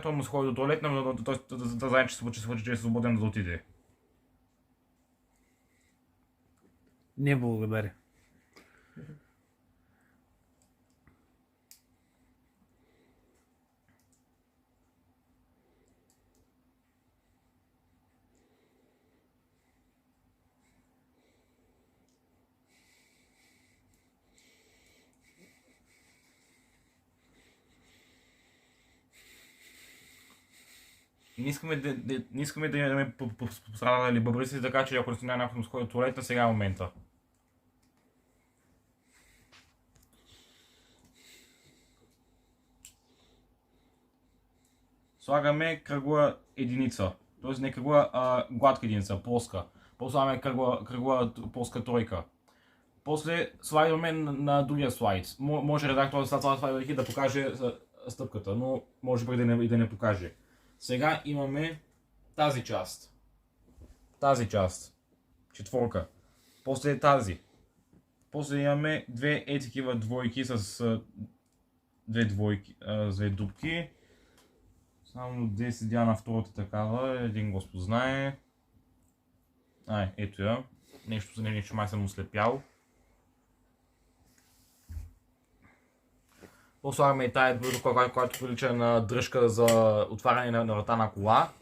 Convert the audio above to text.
той му се ходи до туалетна, но той да знае, че е свободен да отиде. Не благодаря. Не искаме да имаме пострадали бъбрици, така че ако не някой му сходи до туалетна, сега е момента. Слагаме кръгла единица, т.е. не кръгла, а гладка единица, плоска. После слагаме кръгла плоска тройка. После слайдваме на другия слайд. Може редакторът да слайдвайки да покаже стъпката, но може пък и да не покаже. Сега имаме тази част. Тази част. Четворка. После тази. После имаме две такива двойки с две дупки. Само 10 седя на втората такава, един Господ знае. Ето я. Нещо май съм ослепял. Слагаме и тая двойка, която прилича на дръжка за отваряне на врата на кола.